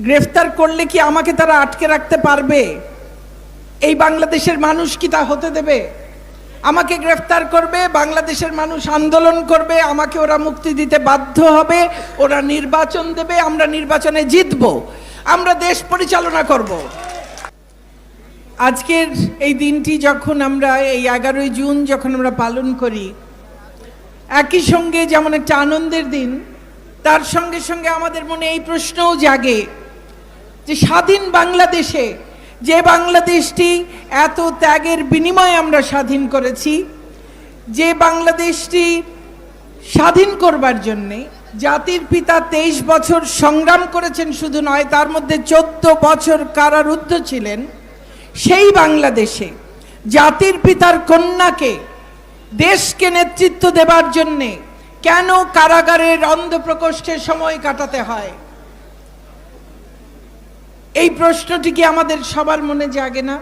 গ্রেফতার করলে কি আমাকে তারা আটকে রাখতে পারবে? এই বাংলাদেশের মানুষ কি তা হতে দেবে? আমাকে গ্রেফতার করবে, বাংলাদেশের মানুষ আন্দোলন করবে, আমাকে ওরা মুক্তি দিতে বাধ্য হবে, ওরা নির্বাচন দেবে, আমরা নির্বাচনে জিতব, আমরা দেশ পরিচালনা করব। আজকের এই দিনটি যখন আমরা এই 11ই জুন যখন আমরা পালন করি, একই সঙ্গে যেমন একটা আনন্দের দিন, তার সঙ্গে সঙ্গে আমাদের মনে এই প্রশ্নও জাগে যে স্বাধীন বাংলাদেশে, যে বাংলাদেশটি এত ত্যাগের বিনিময়ে আমরা স্বাধীন করেছি, যে বাংলাদেশটি স্বাধীন করবার জন্যে জাতির পিতা 23 বছর সংগ্রাম করেছেন শুধু নয়, তার মধ্যে 14 বছর কারারুদ্ধ ছিলেন, সেই বাংলাদেশে জাতির পিতার কন্যাকে দেশকে নেতৃত্ব দেবার জন্যে কেন কারাগারের অন্ধপ্রকোষ্ঠে সময় কাটাতে হয়? এই প্রশ্নটি কি আমাদের সবার মনে জাগে না?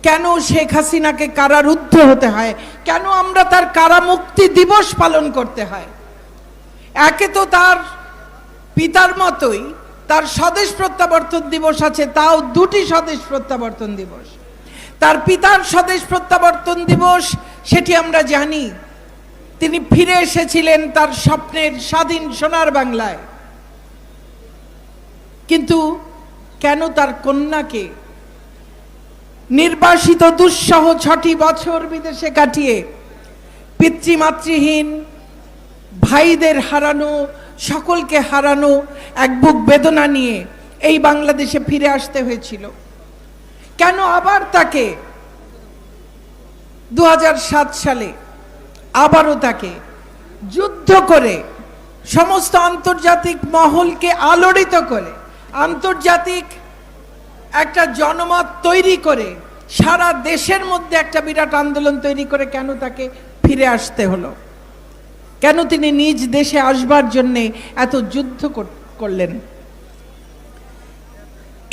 কেন শেখ হাসিনাকে কারারুদ্ধ হতে হয়? কেন আমরা তার কারামুক্তি দিবস পালন করতে হয়? একে তো তার পিতার মতোই তার স্বদেশ প্রত্যাবর্তন দিবস আছে, তাও দুটি স্বদেশ প্রত্যাবর্তন দিবস। তার পিতার স্বদেশ প্রত্যাবর্তন দিবস, সেটি আমরা জানি, তিনি ফিরে এসেছিলেন তার স্বপ্নের স্বাধীন সোনার বাংলায়। কিন্তু কেন তার কন্যাকে নির্বাসিত দুঃসহ 6টি বছর বিদেশে কাটিয়ে পিতৃমাতৃহীন ভাইদের হারানো, সকলকে হারানো এক বুক বেদনা নিয়ে এই বাংলাদেশে ফিরে আসতে হয়েছিল? কেন আবার তাকে 2007 সালে আবারও তাকে যুদ্ধ করে সমস্ত আন্তর্জাতিক মহলকে আলোড়িত করে, আন্তর্জাতিক একটা জনমত তৈরি করে, সারা দেশের মধ্যে একটা বিরাট আন্দোলন তৈরি করে কেন তাকে ফিরে আসতে হলো? কেন তিনি নিজ দেশে আসবার জন্যে এত যুদ্ধ করলেন?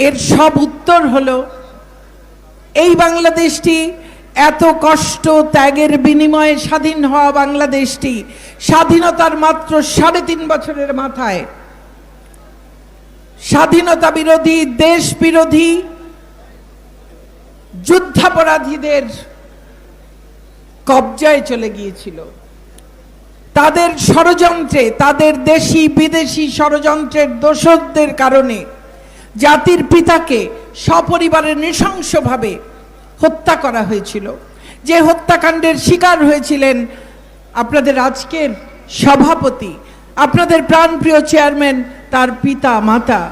এর সব উত্তর হলো, এই বাংলাদেশটি এত কষ্ট ত্যাগের বিনিময়ে স্বাধীন হওয়া বাংলাদেশটি স্বাধীনতার মাত্র 3.5 বছরের মাথায় স্বাধীনতা বিরোধী, দেশ বিরোধী, যুদ্ধাপরাধীদের কবজায় চলে গিয়েছিল। তাদের ষড়যন্ত্রে, তাদের দেশি বিদেশি ষড়যন্ত্রের দোষরদের কারণে জাতির পিতাকে সপরিবারে নৃশংসভাবে হত্যা করা হয়েছিল। যে হত্যাকাণ্ডের শিকার হয়েছিলেন আপনাদের আজকের সভাপতি, আপনাদের প্রাণপ্রিয় চেয়ারম্যান, তার পিতা মাতা,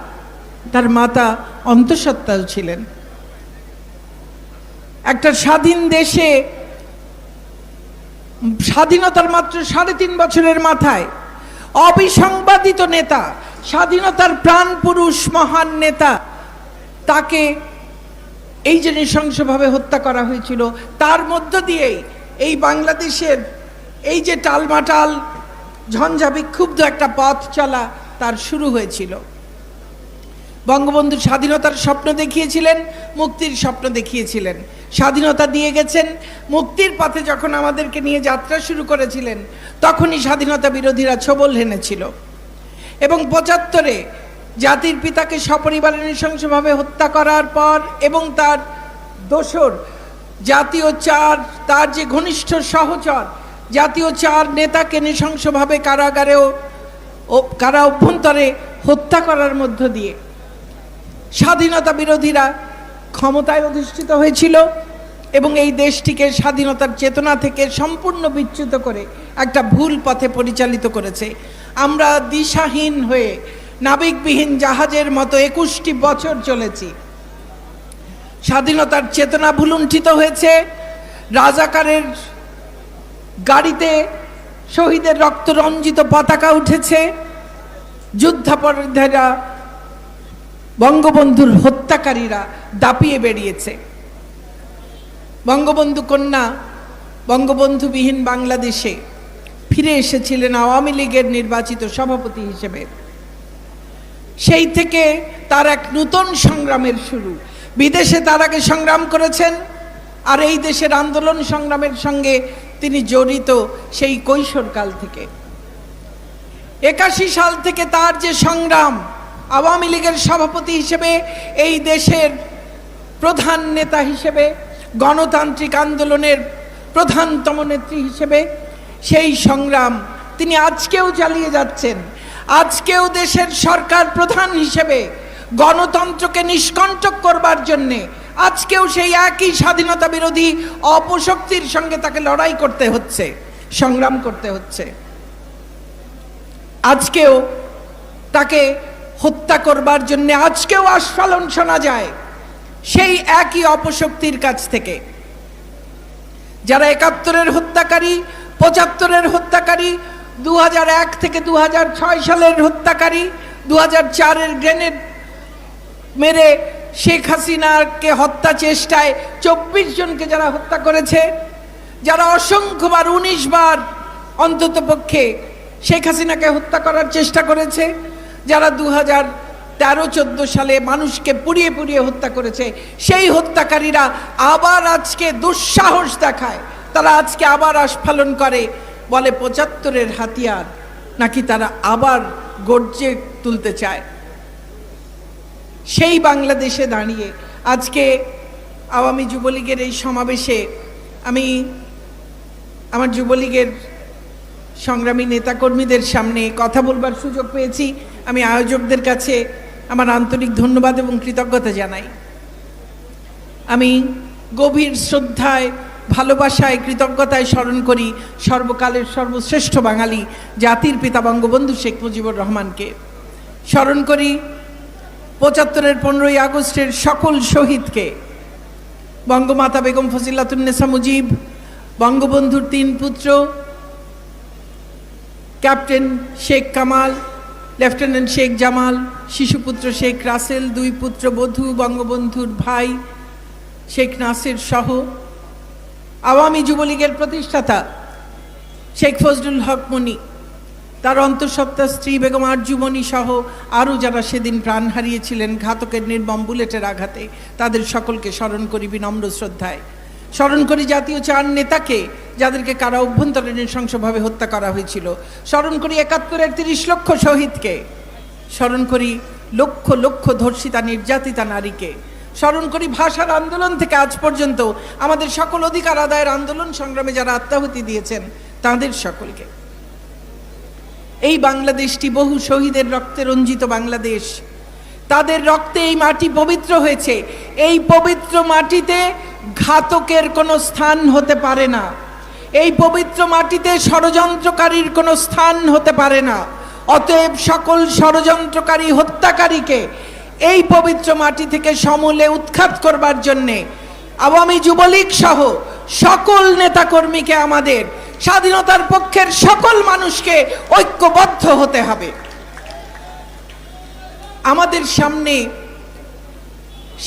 তার মাতা অন্তঃসত্ত্বাও ছিলেন। একটা স্বাধীন দেশে স্বাধীনতার মাত্র 3.5 বছরের মাথায় অবিসংবাদিত নেতা, স্বাধীনতার প্রাণ পুরুষ, মহান নেতা, তাকে এই যে নৃশংসভাবে হত্যা করা হয়েছিল, তার মধ্য দিয়েই এই বাংলাদেশের এই যে টালমাটাল ঝঞ্ঝা বিক্ষুব্ধ একটা পথ চলা তার শুরু হয়েছিল। বঙ্গবন্ধু স্বাধীনতার স্বপ্ন দেখিয়েছিলেন, মুক্তির স্বপ্ন দেখিয়েছিলেন, স্বাধীনতা দিয়ে গেছেন। মুক্তির পথে যখন আমাদেরকে নিয়ে যাত্রা শুরু করেছিলেন, তখনই স্বাধীনতা বিরোধীরা ছোবল হেনেছিল। এবং 75-এ জাতির পিতাকে সপরিবারে নৃশংসভাবে হত্যা করার পর এবং তার দোসর জাতীয় 4, তার যে ঘনিষ্ঠ সহচর জাতীয় 4 নেতাকে নৃশংসভাবে কারা অভ্যন্তরে হত্যা করার মধ্য দিয়ে স্বাধীনতা বিরোধীরা ক্ষমতায় অধিষ্ঠিত হয়েছিল এবং এই দেশটিকে স্বাধীনতার চেতনা থেকে সম্পূর্ণ বিচ্যুত করে একটা ভুল পথে পরিচালিত করেছে। আমরা দিশাহীন হয়ে নাবিকবিহীন জাহাজের মতো 21টি বছর চলেছি। স্বাধীনতার চেতনা ভুলুণ্ঠিত হয়েছে। রাজাকারের গাড়িতে শহীদের রক্তরঞ্জিত পতাকা উঠেছে। যুদ্ধাপরাধীরা, বঙ্গবন্ধুর হত্যাকারীরা দাপিয়ে বেরিয়েছে। বঙ্গবন্ধু কন্যা বঙ্গবন্ধুবিহীন বাংলাদেশে ফিরে এসেছিলেন আওয়ামী লীগের নির্বাচিত সভাপতি হিসেবে। সেই থেকে তার এক নূতন সংগ্রামের শুরু। বিদেশে তার আগে সংগ্রাম করেছেন, আর এই দেশের আন্দোলন সংগ্রামের সঙ্গে তিনি জড়িত সেই কৈশোরকাল থেকে। 81 সাল থেকে তার যে সংগ্রাম, আওয়ামী লীগের সভাপতি হিসেবে, এই দেশের প্রধান নেতা হিসেবে, গণতান্ত্রিক আন্দোলনের প্রধানতম নেত্রী হিসেবে সেই সংগ্রাম তিনি আজকেও চালিয়ে যাচ্ছেন। আজকেও দেশের সরকার প্রধান হিসেবে গণতন্ত্রকে নিষ্কণ্টক করবার জন্যে আজকেও সেই একই স্বাধীনতা বিরোধী অপশক্তির সঙ্গে তাকে লড়াই করতে হচ্ছে, সংগ্রাম করতে হচ্ছে। আজকেও তাকে হত্যা করবার জন্য আজকেও আস্ফালন শোনা যায় সেই একই অপশক্তির কাছ থেকে। যারা ৭১-এর হত্যাকারী, ৭৫-এর হত্যাকারী, ২০০১ থেকে ২০০৬ সালের হত্যাকারী, ২০০৪-এর গ্রেনেড মেরে শেখ হাসিনাকে হত্যা চেষ্টায় ২৪ জনকে যারা হত্যা করেছে, যারা অসংখ্যবার ১৯ বার অন্তত পক্ষে শেখ হাসিনাকে হত্যা করার চেষ্টা করেছে, যারা ২০১৩-১৪ সালে মানুষকে পুড়িয়ে পুড়িয়ে হত্যা করেছে, সেই হত্যাকারীরা আবার আজকে দুঃসাহস দেখায়। তারা আজকে আবার আস্ফালন করে, বলে ৭৫-এর হাতিয়ার নাকি তারা আবার গর্জে তুলতে চায়। সেই বাংলাদেশে দাঁড়িয়ে আজকে আওয়ামী যুবলীগের এই সমাবেশে আমি আমার যুবলীগের সংগ্রামী নেতাকর্মীদের সামনে কথা বলবার সুযোগ পেয়েছি। আমি আয়োজকদের কাছে আমার আন্তরিক ধন্যবাদ এবং কৃতজ্ঞতা জানাই। আমি গভীর শ্রদ্ধায়, ভালোবাসায়, কৃতজ্ঞতায় স্মরণ করি সর্বকালের সর্বশ্রেষ্ঠ বাঙালি জাতির পিতা বঙ্গবন্ধু শেখ মুজিবুর রহমানকে। স্মরণ করি ৭৫-এর ১৫ই আগস্টের সকল শহীদকে, বঙ্গমাতা বেগম ফজিলাতুন্নেসা মুজিব, বঙ্গবন্ধুর ৩ পুত্র ক্যাপ্টেন শেখ কামাল, লেফটেন্যান্ট শেখ জামাল, শিশুপুত্র শেখ রাসেল, ২ পুত্র বধূ বঙ্গবন্ধুর ভাই শেখ নাসির সহ আওয়ামী যুবলীগের প্রতিষ্ঠাতা শেখ ফজলুল হক মনি, তার অন্তঃসত্ত্বা স্ত্রী বেগম আরজুমনি সহ আরও যারা সেদিন প্রাণ হারিয়েছিলেন ঘাতকের নির্মম বুলেটের আঘাতে, তাদের সকলকে স্মরণ করি বিনম্র শ্রদ্ধায়। স্মরণ করি জাতীয় ৪ নেতাকে যাদেরকে কারা অভ্যন্তরে নৃশংসভাবে হত্যা করা হয়েছিল। স্মরণ করি ৭১-এর ৩০ লক্ষ শহীদকে। স্মরণ করি লক্ষ লক্ষ ধর্ষিতা নির্যাতিতা নারীকে। স্মরণ করি ভাষার আন্দোলন থেকে আজ পর্যন্ত আমাদের সকল অধিকার আদায়ের আন্দোলন সংগ্রামে যারা আত্মাহুতি দিয়েছেন তাদের সকলকে। এই বাংলাদেশটি বহু শহীদের রক্তে রঞ্জিত বাংলাদেশ। তাদের রক্তে এই মাটি পবিত্র হয়েছে। এই পবিত্র মাটিতে ঘাতকের কোনো স্থান হতে পারে না। এই পবিত্র মাটিতে ষড়যন্ত্রকারীর কোনো স্থান হতে পারে না। অতএব সকল ষড়যন্ত্রকারী, হত্যাকারীকে এই পবিত্র মাটি থেকে সমূলে উৎখাত করবার জন্যে আওয়ামী যুবলীগ সহ সকল নেতাকর্মীকে, আমাদের স্বাধীনতার পক্ষের সকল মানুষকে ঐক্যবদ্ধ হতে হবে। আমাদের সামনে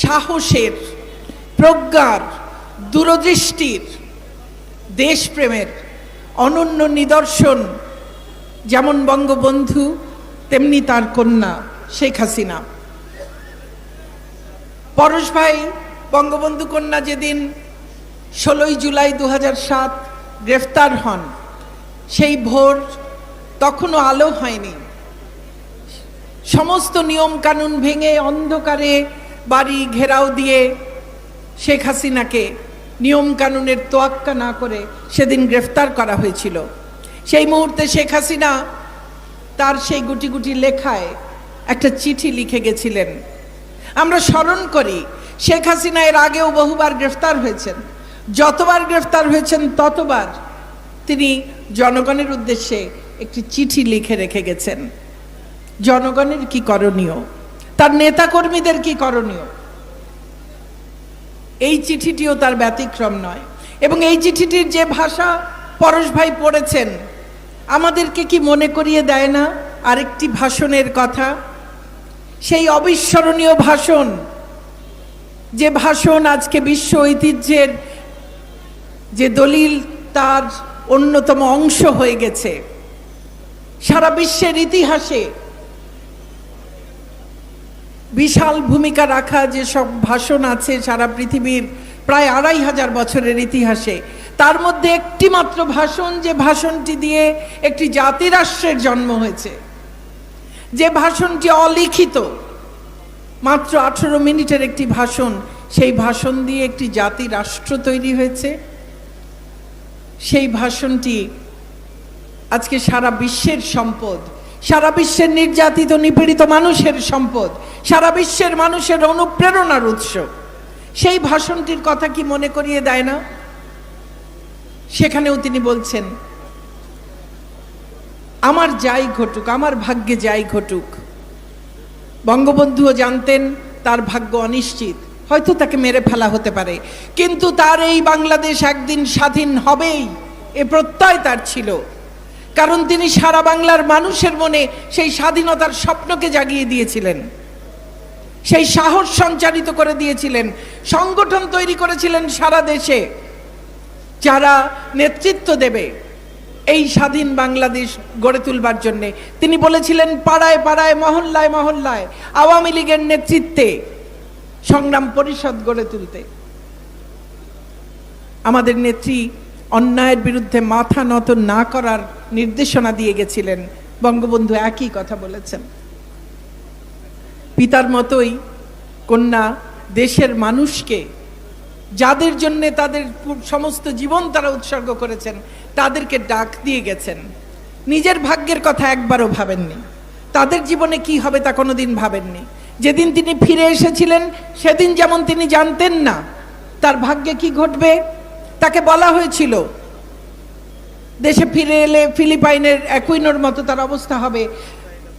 সাহসের, প্রজ্ঞার, দূরদৃষ্টির, দেশপ্রেমের অনন্য নিদর্শন যেমন বঙ্গবন্ধু, তেমনি তার কন্যা শেখ হাসিনা। পরশ ভাই বঙ্গবন্ধু কন্যা যেদিন ১৬ই জুলাই ২০০৭ গ্রেফতার হন, সেই ভোর তখনও আলো হয়নি। সমস্ত নিয়ম কানুন ভেঙে অন্ধকারে বাড়ি ঘেরাও দিয়ে শেখ হাসিনাকে নিয়ম কানুনের তোয়াক্কা না করে সেদিন গ্রেফতার করা হয়েছিল। সেই মুহূর্তে শেখ হাসিনা তার সেই গুটি গুটি লেখায় একটা চিঠি লিখে গেছিলেন। আমরা স্মরণ করি শেখ হাসিনা এর আগেও বহুবার গ্রেফতার হয়েছেন। যতবার গ্রেফতার হয়েছেন ততবার তিনি জনগণের উদ্দেশ্যে একটি চিঠি লিখে রেখে গেছেন। জনগণের কি করণীয়, তার নেতাকর্মীদের কি করণীয়, এই চিঠিটিও তার ব্যতিক্রম নয়। এবং এই চিঠিটির যে ভাষা পরশ ভাই পড়েছেন, আমাদেরকে কি মনে করিয়ে দেয় না আরেকটি ভাষণের কথা? সেই অবিস্মরণীয় ভাষণ, যে ভাষণ আজকে বিশ্ব ঐতিহ্যের যে দলিল, তার অন্যতম অংশ হয়ে গেছে। সারা বিশ্বের ইতিহাসে বিশাল ভূমিকা রাখা যে সব ভাষণ আছে সারা পৃথিবীর প্রায় ২৫০০ বছরের ইতিহাসে, তার মধ্যে একটি মাত্র ভাষণ, যে ভাষণটি দিয়ে একটি জাতিরাষ্ট্রের জন্ম হয়েছে, যে ভাষণটি অলিখিত, মাত্র 18 মিনিটের একটি ভাষণ, সেই ভাষণ দিয়ে একটি জাতি রাষ্ট্র তৈরি হয়েছে। সেই ভাষণটি আজকে সারা বিশ্বের সম্পদ, সারা বিশ্বের নির্যাতিত নিপীড়িত মানুষের সম্পদ, সারা বিশ্বের মানুষের অনুপ্রেরণার উৎস। সেই ভাষণটির কথা কি মনে করিয়ে দেয় না? সেখানেও তিনি বলছেন, আমার যাই ঘটুক, আমার ভাগ্যে যাই ঘটুক। বঙ্গবন্ধুও জানতেন তার ভাগ্য অনিশ্চিত, হয়তো তাকে মেরে ফেলা হতে পারে, কিন্তু তার এই বাংলাদেশ একদিন স্বাধীন হবেই, এ প্রত্যয় তার ছিল। কারণ তিনি সারা বাংলার মানুষের মনে সেই স্বাধীনতার স্বপ্নকে জাগিয়ে দিয়েছিলেন, সেই সাহস সঞ্চারিত করে দিয়েছিলেন, সংগঠন তৈরি করেছিলেন সারা দেশে, যারা নেতৃত্ব দেবে এই স্বাধীন বাংলাদেশ গড়ে তুলবার জন্যে। তিনি বলেছিলেন, পাড়ায় পাড়ায়, মহল্লায় মহল্লায় আওয়ামী লীগের নেতৃত্বে সংগ্রাম পরিষদ গড়ে তুলতে। আমাদের নেত্রী অন্যায়ের বিরুদ্ধে মাথা নত না করার নির্দেশনা দিয়ে গেছিলেন। বঙ্গবন্ধু একই কথা বলেছেন। পিতার মতোই কন্যা দেশের মানুষকে, যাদের জন্য তাদের সমস্ত জীবন তারা উৎসর্গ করেছেন, তাদেরকে ডাক দিয়ে গেছেন। নিজের ভাগ্যের কথা একবারও ভাবেননি, তাদের জীবনে কি হবে তা কোনোদিন ভাবেননি। যেদিন তিনি ফিরে এসেছিলেন সেদিন যেমন তিনি জানতেন না তার ভাগ্যে কি ঘটবে। তাকে বলা হয়েছিল দেশে ফিরে এলে ফিলিপাইনের অ্যাকুইনোর মতো তার অবস্থা হবে,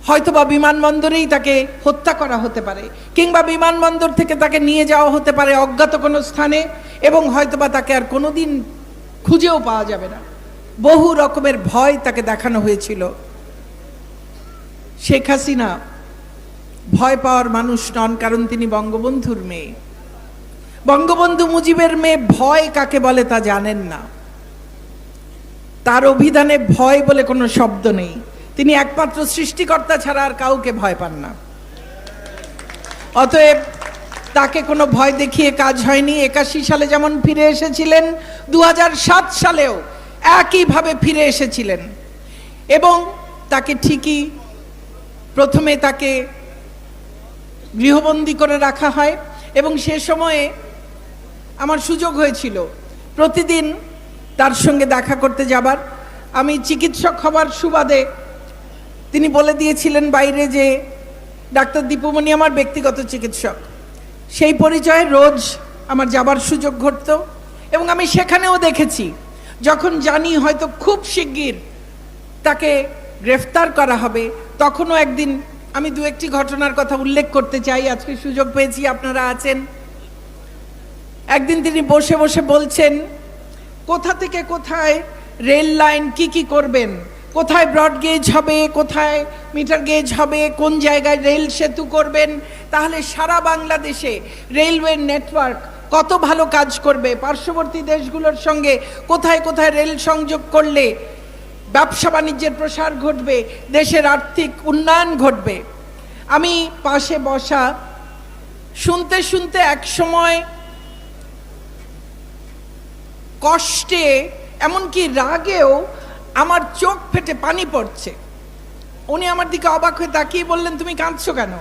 হয়তোবা বিমানবন্দরেই তাকে হত্যা করা হতে পারে, কিংবা বিমানবন্দর থেকে তাকে নিয়ে যাওয়া হতে পারে অজ্ঞাত কোনো স্থানে, এবং হয়তোবা তাকে আর কোনোদিন খুঁজেও পাওয়া যাবে না। বহু রকমের ভয় তাকে দেখানো হয়েছিল। শেখ হাসিনা ভয় পাওয়ার মানুষ নন, কারণ তিনি বঙ্গবন্ধুর মেয়ে। বঙ্গবন্ধু মুজিবের মেয়ে ভয় কাকে বলে তা জানেন না। তার অভিধানে ভয় বলে কোনো শব্দ নেই। তিনি একমাত্র সৃষ্টিকর্তা ছাড়া আর কাউকে ভয় পান না। অতএব তাকে কোনো ভয় দেখিয়ে কাজ হয়নি। 81 সালে যেমন ফিরে এসেছিলেন, 2007 সালেও একইভাবে ফিরে এসেছিলেন। এবং তাকে ঠিকই প্রথমে তাকে গৃহবন্দী করে রাখা হয়, এবং সে সময়ে আমার সুযোগ হয়েছিল প্রতিদিন তার সঙ্গে দেখা করতে যাবার। আমি চিকিৎসক হবার সুবাদে তিনি বলে দিয়েছিলেন বাইরে যে ডাক্তার দীপুমণি আমার ব্যক্তিগত চিকিৎসক। সেই পরিচয়ে রোজ আমার যাবার সুযোগ ঘটত, এবং আমি সেখানেও দেখেছি যখন জানি হয়তো খুব শিগগির তাকে গ্রেফতার করা হবে, তখনও একদিন আমি দু একটি ঘটনার কথা উল্লেখ করতে চাই, আজকে সুযোগ পেয়েছি, আপনারা আছেন। একদিন তিনি বসে বসে বলছেন কোথা থেকে কোথায় রেল লাইন কি কি করবেন, কোথায় ব্রড গেজ হবে, কোথায় মিটার গেজ হবে, কোন জায়গায় রেল সেতু করবেন, তাহলে সারা বাংলাদেশে রেলওয়ে নেটওয়ার্ক কত ভালো কাজ করবে, পার্শ্ববর্তী দেশগুলোর সঙ্গে কোথায় কোথায় রেল সংযোগ করলে ব্যবসা বাণিজ্যের প্রসার ঘটবে, দেশের আর্থিক উন্নয়ন ঘটবে। আমি পাশে বসা শুনতে শুনতে এক সময় কষ্টে এমনকি রাগেও আমার চোখ ফেটে পানি পড়ছে। উনি আমার দিকে অবাক হয়ে তাকিয়ে বললেন, তুমি কাঁদছো কেন?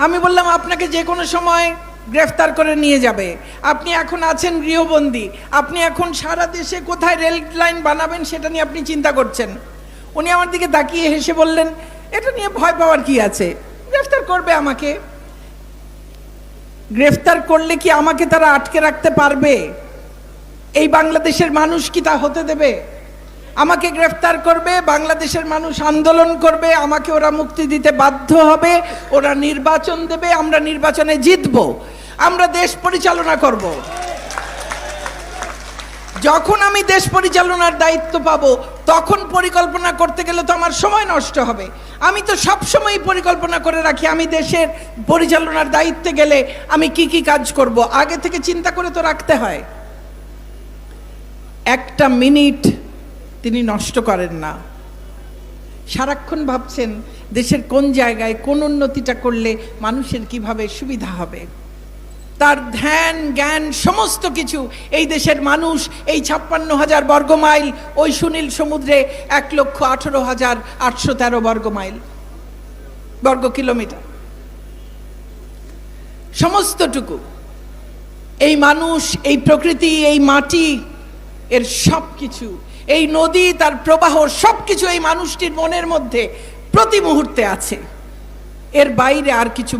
আমি বললাম, আপনাকে যে কোনো সময় গ্রেফতার করে নিয়ে যাবে, আপনি এখন আছেন গৃহবন্দী, আপনি এখন সারা দেশে কোথায় রেল লাইন বানাবেন সেটা নিয়ে আপনি চিন্তা করছেন। উনি আমার দিকে তাকিয়ে হেসে বললেন, এটা নিয়ে ভয় পাওয়ার কি আছে, গ্রেফতার করবে আমাকে। গ্রেফতার করলে কি আমাকে তারা আটকে রাখতে পারবে? এই বাংলাদেশের মানুষ কি তা হতে দেবে? আমাকে গ্রেফতার করবে, বাংলাদেশের মানুষ আন্দোলন করবে, আমাকে ওরা মুক্তি দিতে বাধ্য হবে, ওরা নির্বাচন দেবে, আমরা নির্বাচনে জিতব, আমরা দেশ পরিচালনা করব। যখন আমি দেশ পরিচালনার দায়িত্ব পাবো তখন পরিকল্পনা করতে গেলে তো আমার সময় নষ্ট হবে। আমি তো সবসময় পরিকল্পনা করে রাখি আমি দেশের পরিচালনার দায়িত্বে গেলে আমি কি কি কাজ করব, আগে থেকে চিন্তা করে তো রাখতে হয়। একটা মিনিট তিনি নষ্ট করেন না, সারাক্ষণ ভাবছেন দেশের কোন জায়গায় কোন উন্নতিটা করলে মানুষের কিভাবে সুবিধা হবে। তার ধ্যান জ্ঞান সমস্ত কিছু এই দেশের মানুষ এই 56,000 বর্গমাইল, ওই সুনীল সমুদ্রে 1,18,813 বর্গ কিলোমিটার, সমস্তটুকু এই মানুষ, এই প্রকৃতি, এই মাটি, এর সবকিছু, এই নদী, তার প্রবাহ, সবকিছু এই মানুষটির মনের মধ্যে প্রতি মুহূর্তে আছে। এর বাইরে আর কিছু